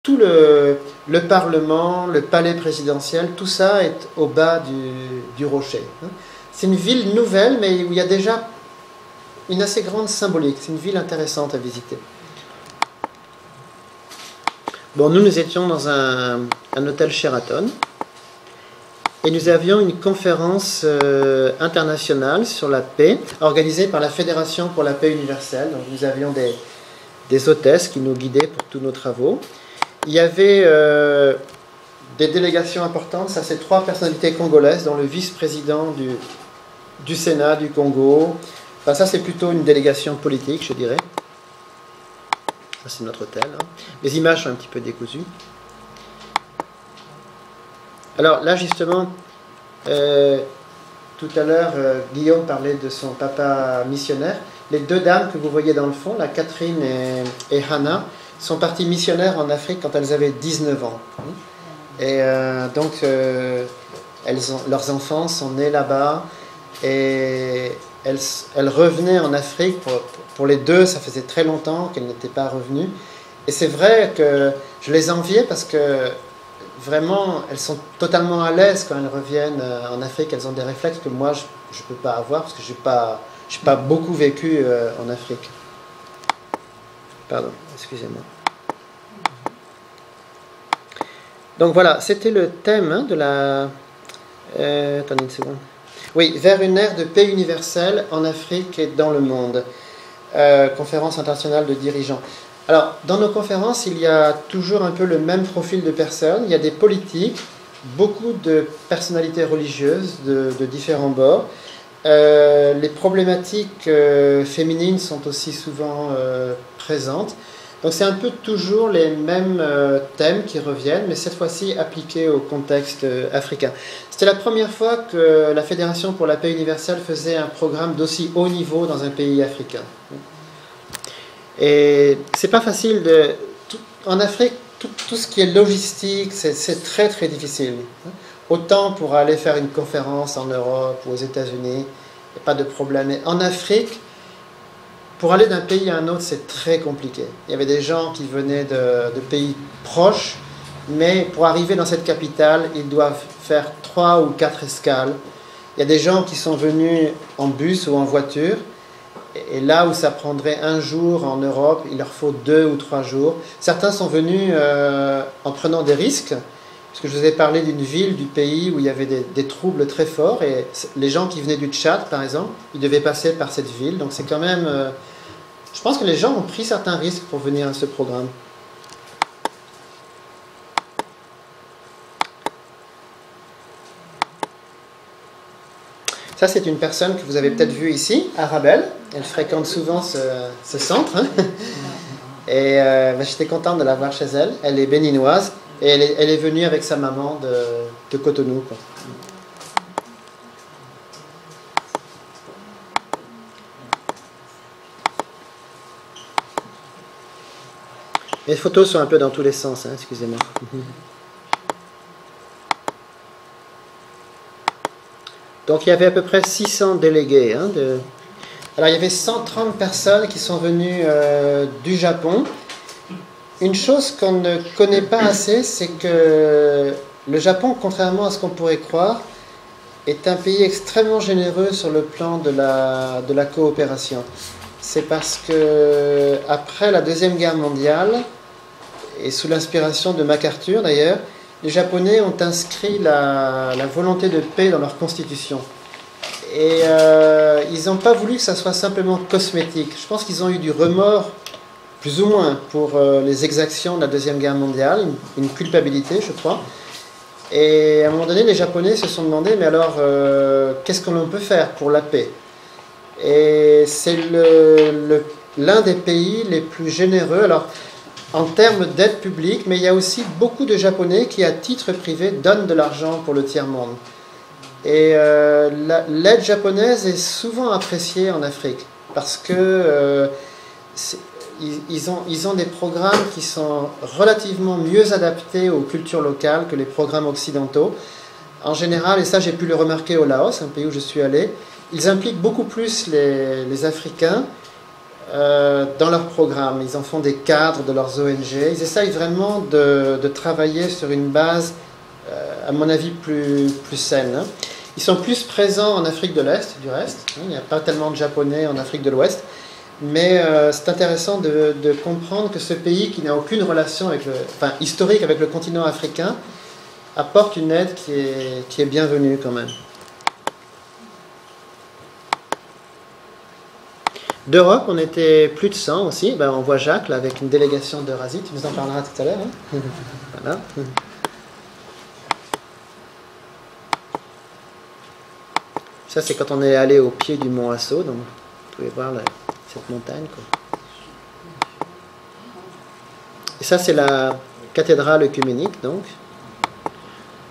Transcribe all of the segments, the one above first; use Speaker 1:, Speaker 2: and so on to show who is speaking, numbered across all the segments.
Speaker 1: tout le Parlement, le palais présidentiel, tout ça est au bas du rocher. C'est une ville nouvelle, mais où il y a déjà une assez grande symbolique. C'est une ville intéressante à visiter. Bon, nous étions dans un hôtel Sheraton et nous avions une conférence internationale sur la paix organisée par la Fédération pour la paix universelle. Donc, nous avions des hôtesses qui nous guidaient pour tous nos travaux. Il y avait des délégations importantes. Ça, c'est 3 personnalités congolaises, dont le vice-président du Sénat du Congo. Enfin, ça, c'est plutôt une délégation politique, je dirais. Ça, c'est notre hôtel. Les images sont un petit peu décousues. Alors là, justement, tout à l'heure, Guillaume parlait de son papa missionnaire. Les 2 dames que vous voyez dans le fond, la Catherine et Hannah, sont parties missionnaires en Afrique quand elles avaient 19 ans. Et donc, leurs enfants sont nés là-bas et elles revenaient en Afrique. Pour les 2, ça faisait très longtemps qu'elles n'étaient pas revenues. Et c'est vrai que je les enviais parce que vraiment, elles sont totalement à l'aise quand elles reviennent en Afrique. Elles ont des réflexes que moi, je ne peux pas avoir parce que je n'ai pas beaucoup vécu en Afrique. Pardon, excusez-moi. Donc voilà, c'était le thème de la... attendez une seconde. Oui, vers une ère de paix universelle en Afrique et dans le monde. Conférence internationale de dirigeants. Alors, dans nos conférences, il y a toujours un peu le même profil de personnes. Il y a des politiques, beaucoup de personnalités religieuses de différents bords. Les problématiques féminines sont aussi souvent présentes. Donc c'est un peu toujours les mêmes thèmes qui reviennent, mais cette fois-ci appliqués au contexte africain. C'était la première fois que la Fédération pour la paix universelle faisait un programme d'aussi haut niveau dans un pays africain. Et c'est pas facile en Afrique, tout ce qui est logistique, c'est très très difficile. Autant pour aller faire une conférence en Europe ou aux États-Unis, il n'y a pas de problème. Mais en Afrique, pour aller d'un pays à un autre, c'est très compliqué. Il y avait des gens qui venaient de pays proches, mais pour arriver dans cette capitale, ils doivent faire 3 ou 4 escales. Il y a des gens qui sont venus en bus ou en voiture, et là où ça prendrait 1 jour en Europe, il leur faut 2 ou 3 jours. Certains sont venus en prenant des risques, parce que je vous ai parlé d'une ville du pays où il y avait des troubles très forts, et les gens qui venaient du Tchad, par exemple, ils devaient passer par cette ville. Donc c'est quand même... je pense que les gens ont pris certains risques pour venir à ce programme. Ça, c'est une personne que vous avez peut-être vue ici, Arabelle. Elle fréquente souvent ce centre. Et j'étais contente de la voir chez elle. Elle est béninoise et elle est venue avec sa maman de Cotonou, quoi. Les photos sont un peu dans tous les sens, hein, excusez-moi. Donc il y avait à peu près 600 délégués. Alors il y avait 130 personnes qui sont venues du Japon. Une chose qu'on ne connaît pas assez, c'est que le Japon, contrairement à ce qu'on pourrait croire, est un pays extrêmement généreux sur le plan de la coopération. C'est parce que après la Deuxième Guerre mondiale, et sous l'inspiration de MacArthur d'ailleurs, les Japonais ont inscrit la volonté de paix dans leur constitution. Et ils n'ont pas voulu que ça soit simplement cosmétique. Je pense qu'ils ont eu du remords, plus ou moins, pour les exactions de la Deuxième Guerre mondiale, une culpabilité, je crois. Et à un moment donné, les Japonais se sont demandé, mais alors, qu'est-ce que l'on peut faire pour la paix? Et c'est l'un des pays les plus généreux. Alors, en termes d'aide publique, mais il y a aussi beaucoup de Japonais qui, à titre privé, donnent de l'argent pour le tiers-monde. Et l'aide japonaise est souvent appréciée en Afrique, parce que ils ont des programmes qui sont relativement mieux adaptés aux cultures locales que les programmes occidentaux. En général, et ça j'ai pu le remarquer au Laos, un pays où je suis allé, ils impliquent beaucoup plus les Africains dans leur programme. Ils en font des cadres de leurs ONG. Ils essayent vraiment de travailler sur une base, à mon avis, plus saine. Hein. Ils sont plus présents en Afrique de l'Est, du reste. Hein. Il n'y a pas tellement de Japonais en Afrique de l'Ouest. Mais c'est intéressant de comprendre que ce pays qui n'a aucune relation avec historique avec le continent africain apporte une aide qui est bienvenue quand même. D'Europe, on était plus de 100 aussi. Ben, on voit Jacques là, avec une délégation d'Eurasie. Tu nous en parleras tout à l'heure. Hein. Voilà. Ça, c'est quand on est allé au pied du mont Asso. Donc, vous pouvez voir cette montagne. Quoi. Et ça, c'est la cathédrale œcuménique. Donc.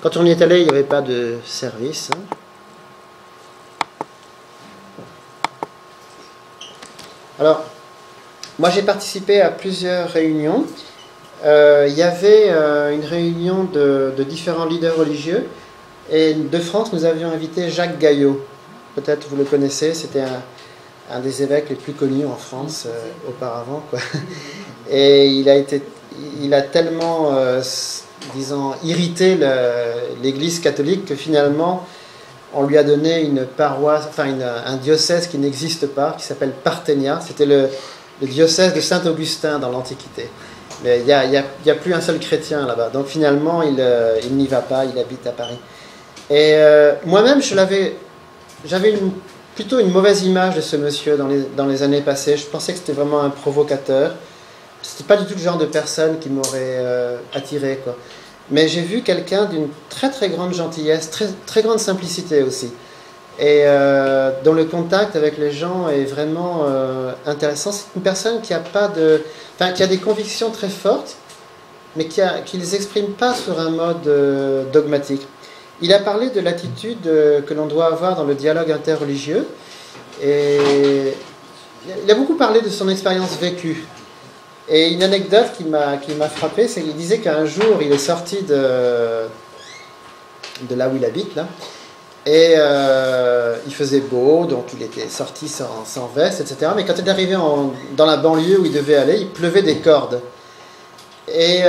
Speaker 1: Quand on y est allé, il n'y avait pas de service. Hein. Alors, moi j'ai participé à plusieurs réunions. Il y avait une réunion de différents leaders religieux. Et de France, nous avions invité Jacques Gaillot. Peut-être vous le connaissez, c'était un des évêques les plus connus en France auparavant. Quoi. Et il a tellement, disons, irrité l'Église catholique que finalement, on lui a donné une paroisse, un diocèse qui n'existe pas, qui s'appelle Parthénia. C'était le diocèse de Saint-Augustin dans l'Antiquité. Mais il n'y a plus un seul chrétien là-bas. Donc finalement, il n'y va pas, il habite à Paris. Et moi-même, j'avais plutôt une mauvaise image de ce monsieur dans les années passées. Je pensais que c'était vraiment un provocateur. C'était pas du tout le genre de personne qui m'aurait attiré, quoi. Mais j'ai vu quelqu'un d'une très très grande gentillesse, très, très grande simplicité aussi. Et dont le contact avec les gens est vraiment intéressant. C'est une personne qui a des convictions très fortes, mais qui ne les exprime pas sur un mode dogmatique. Il a parlé de l'attitude que l'on doit avoir dans le dialogue interreligieux. Et il a beaucoup parlé de son expérience vécue. Et une anecdote qui m'a frappé, c'est qu'il disait qu'un jour, il est sorti de là où il habite, là, et il faisait beau, donc il était sorti sans veste, etc. Mais quand il est arrivé dans la banlieue où il devait aller, il pleuvait des cordes. Et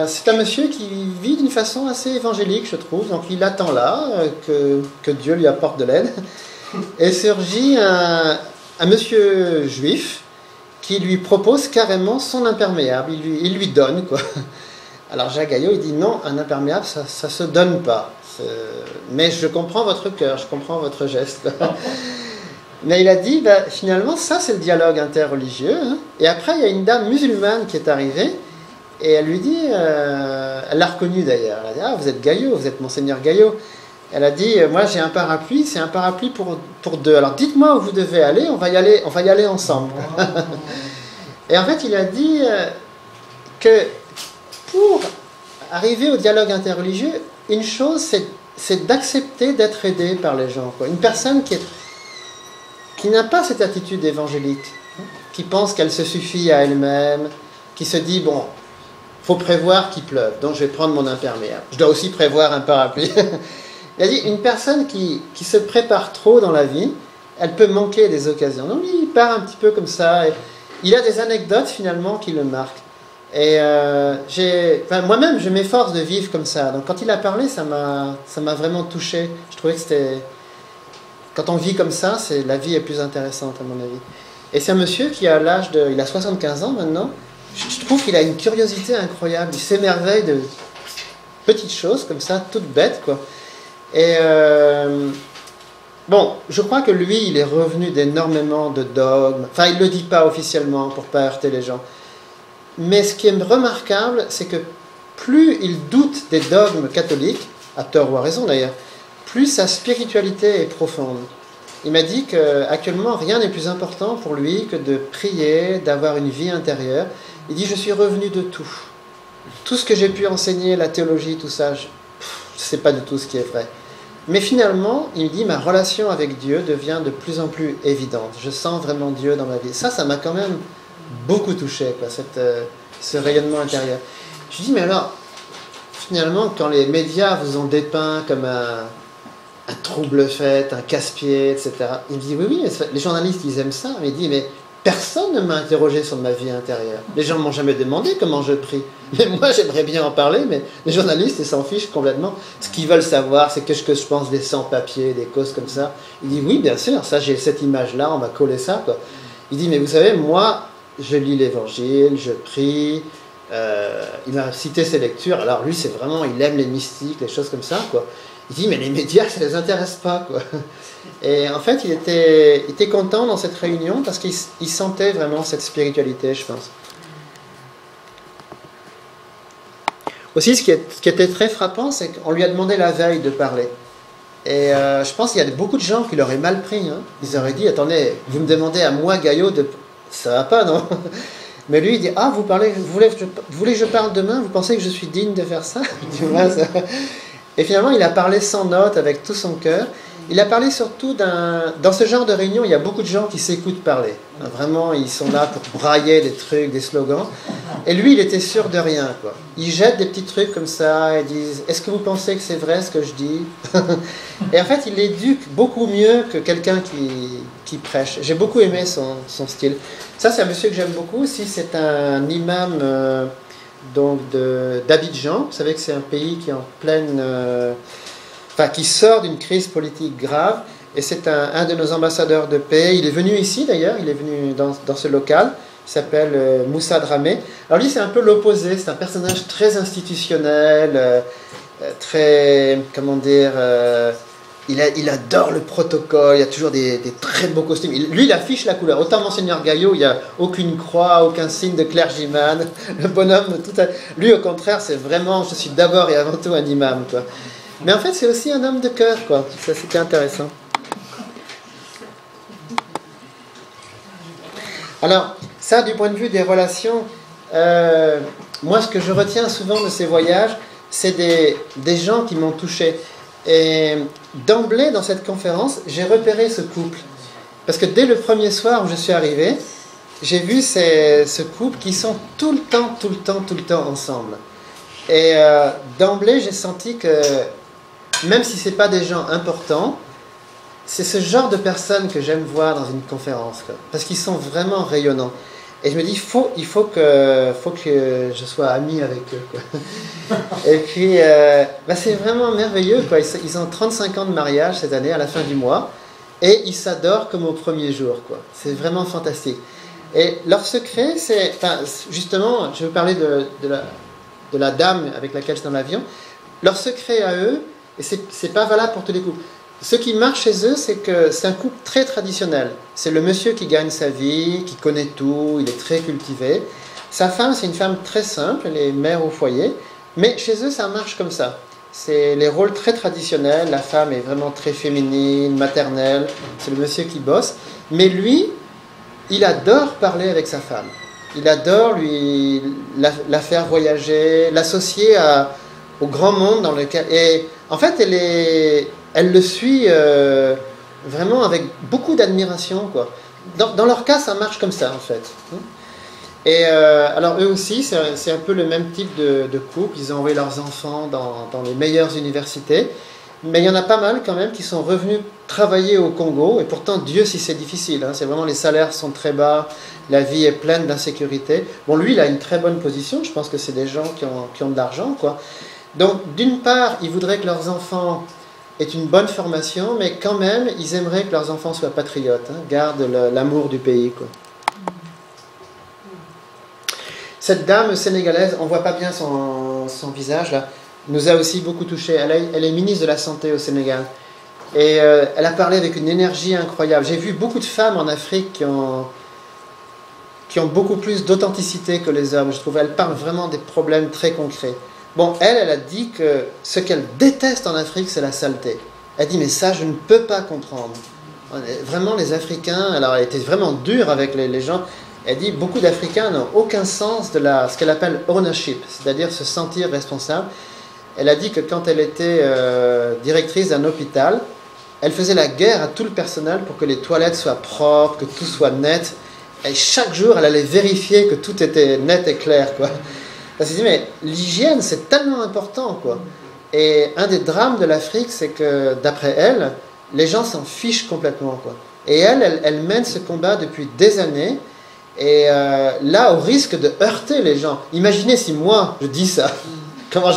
Speaker 1: c'est un monsieur qui vit d'une façon assez évangélique, je trouve. Donc il attend là que Dieu lui apporte de l'aide. Et surgit un monsieur juif qui lui propose carrément son imperméable. Il lui donne, quoi. Alors Jacques Gaillot, il dit non, un imperméable, ça se donne pas. Mais je comprends votre cœur, je comprends votre geste. Mais il a dit, finalement, ça c'est le dialogue interreligieux. Hein. Et après, il y a une dame musulmane qui est arrivée, et elle lui dit, elle l'a reconnu d'ailleurs, elle a dit, ah, vous êtes Gaillot, vous êtes Monseigneur Gaillot. Elle a dit, moi j'ai un parapluie, c'est un parapluie pour deux. Alors dites-moi où vous devez aller, on va y aller ensemble. Et en fait, il a dit que pour arriver au dialogue interreligieux, une chose, c'est d'accepter d'être aidé par les gens. Quoi. Une personne qui n'a pas cette attitude évangélique, qui pense qu'elle se suffit à elle-même, qui se dit, bon, faut prévoir qu'il pleuve, donc je vais prendre mon imperméable. Je dois aussi prévoir un parapluie. Il a dit, une personne qui se prépare trop dans la vie, elle peut manquer des occasions. Donc il part un petit peu comme ça. Et il a des anecdotes finalement qui le marquent. Et moi-même, je m'efforce de vivre comme ça. Donc quand il a parlé, ça m'a vraiment touché. Je trouvais que c'était... Quand on vit comme ça, la vie est plus intéressante à mon avis. Et c'est un monsieur qui a il a 75 ans maintenant. Je trouve qu'il a une curiosité incroyable. Il s'émerveille de petites choses comme ça, toutes bêtes, quoi. Et bon, je crois que lui, il est revenu d'énormément de dogmes. Enfin, il ne le dit pas officiellement pour ne pas heurter les gens. Mais ce qui est remarquable, c'est que plus il doute des dogmes catholiques, à tort ou à raison d'ailleurs, plus sa spiritualité est profonde. Il m'a dit qu'actuellement, rien n'est plus important pour lui que de prier, d'avoir une vie intérieure. Il dit, je suis revenu de tout. Tout ce que j'ai pu enseigner, la théologie, tout ça, je ne sais pas du tout ce qui est vrai. Mais finalement, il me dit, ma relation avec Dieu devient de plus en plus évidente. Je sens vraiment Dieu dans ma vie. Ça m'a quand même beaucoup touché, quoi, ce rayonnement intérieur. Je dis, mais alors, finalement, quand les médias vous ont dépeint comme un trouble-fête, un casse-pied, etc., il me dit, oui, les journalistes, ils aiment ça. Mais il dit, mais personne ne m'a interrogé sur ma vie intérieure. Les gens ne m'ont jamais demandé comment je prie. Mais moi, j'aimerais bien en parler, mais les journalistes, ils s'en fichent complètement. Ce qu'ils veulent savoir, c'est qu'est-ce que je pense des sans-papiers, des causes comme ça. Il dit, oui, bien sûr, ça, j'ai cette image-là, on m'a collé ça, quoi. Il dit, mais vous savez, moi, je lis l'Évangile, je prie. Il m'a cité ses lectures. Alors lui, c'est vraiment, il aime les mystiques, les choses comme ça, quoi. Il dit, mais les médias, ça ne les intéresse pas, quoi. Et en fait, il était content dans cette réunion parce qu'il sentait vraiment cette spiritualité, je pense. Aussi, ce qui était très frappant, c'est qu'on lui a demandé la veille de parler. Et je pense qu'il y a beaucoup de gens qui l'auraient mal pris. Hein. Ils auraient dit, attendez, vous me demandez à moi, Gaillot, ça va pas, non? Mais lui, il dit, ah, vous voulez que je parle demain? Vous pensez que je suis digne de faire ça? Tu vois, ça. Et finalement, il a parlé sans note, avec tout son cœur. Il a parlé surtout dans ce genre de réunion, il y a beaucoup de gens qui s'écoutent parler. Vraiment, ils sont là pour brailler des trucs, des slogans. Et lui, il était sûr de rien, quoi. Il jette des petits trucs comme ça, et disent, est-ce que vous pensez que c'est vrai ce que je dis? Et en fait, il éduque beaucoup mieux que quelqu'un qui prêche. J'ai beaucoup aimé son style. Ça, c'est un monsieur que j'aime beaucoup aussi. C'est un imam d'Abidjan. Vous savez que c'est un pays qui est en pleine... qui sort d'une crise politique grave, et c'est un de nos ambassadeurs de paix. Il est venu ici d'ailleurs, il est venu dans ce local, il s'appelle Moussa Dramé. Alors lui, c'est un peu l'opposé, c'est un personnage très institutionnel, très, comment dire, il adore le protocole, il y a toujours des très beaux costumes. Lui, il affiche la couleur. Autant Monseigneur Gaillot, il n'y a aucune croix, aucun signe de clergyman. Le bonhomme, lui au contraire, c'est vraiment, je suis d'abord et avant tout un imam, quoi. Mais en fait, c'est aussi un homme de cœur, quoi. Ça, c'était intéressant. Alors, ça, du point de vue des relations, moi, ce que je retiens souvent de ces voyages, c'est des gens qui m'ont touché. Et d'emblée, dans cette conférence, j'ai repéré ce couple. Parce que dès le premier soir où je suis arrivé, j'ai vu ce couple qui sont tout le temps ensemble. Et d'emblée, j'ai senti que même si ce n'est pas des gens importants, c'est ce genre de personnes que j'aime voir dans une conférence, quoi, parce qu'ils sont vraiment rayonnants. Et je me dis, il faut que je sois ami avec eux, quoi. Et puis, c'est vraiment merveilleux, quoi. Ils ont 35 ans de mariage cette année, à la fin du mois, et ils s'adorent comme au premier jour, quoi. C'est vraiment fantastique. Et leur secret, c'est... justement, je veux parler de la dame avec laquelle j'étais dans l'avion. Leur secret à eux, et c'est pas valable pour tous les couples. Ce qui marche chez eux, c'est que c'est un couple très traditionnel. C'est le monsieur qui gagne sa vie, qui connaît tout, il est très cultivé. Sa femme, c'est une femme très simple, elle est mère au foyer. Mais chez eux, ça marche comme ça. C'est les rôles très traditionnels. La femme est vraiment très féminine, maternelle. C'est le monsieur qui bosse. Mais lui, il adore parler avec sa femme. Il adore la faire voyager, l'associer au grand monde dans lequel... Et en fait, elle le suit vraiment avec beaucoup d'admiration, quoi. Dans leur cas, ça marche comme ça, en fait. Et alors, eux aussi, c'est un peu le même type de couple. Ils ont envoyé leurs enfants dans les meilleures universités. Mais il y en a pas mal, quand même, qui sont revenus travailler au Congo. Et pourtant, Dieu, si c'est difficile. Hein, c'est vraiment, les salaires sont très bas. La vie est pleine d'insécurité. Bon, lui, il a une très bonne position. Je pense que c'est des gens qui ont de l'argent, quoi. Donc, d'une part, ils voudraient que leurs enfants aient une bonne formation, mais quand même, ils aimeraient que leurs enfants soient patriotes, hein, gardent l'amour du pays, quoi. Cette dame sénégalaise, on ne voit pas bien son visage, là, nous a aussi beaucoup touchés. Elle est ministre de la Santé au Sénégal. Et elle a parlé avec une énergie incroyable. J'ai vu beaucoup de femmes en Afrique qui ont beaucoup plus d'authenticité que les hommes. Je trouve qu'elle parle vraiment des problèmes très concrets. Bon, elle a dit que ce qu'elle déteste en Afrique, c'est la saleté. Elle dit, mais ça, je ne peux pas comprendre. Vraiment, les Africains, alors elle était vraiment dure avec les gens. Elle dit, beaucoup d'Africains n'ont aucun sens de ce qu'elle appelle ownership, c'est-à-dire se sentir responsable. Elle a dit que quand elle était directrice d'un hôpital, elle faisait la guerre à tout le personnel pour que les toilettes soient propres, que tout soit net. Et chaque jour, elle allait vérifier que tout était net et clair, quoi. Elle s'est dit, mais l'hygiène, c'est tellement important, quoi. Et un des drames de l'Afrique, c'est que, d'après elle, les gens s'en fichent complètement, quoi. Et elle mène ce combat depuis des années. Et là, au risque de heurter les gens. Imaginez si moi, je dis ça. Comment je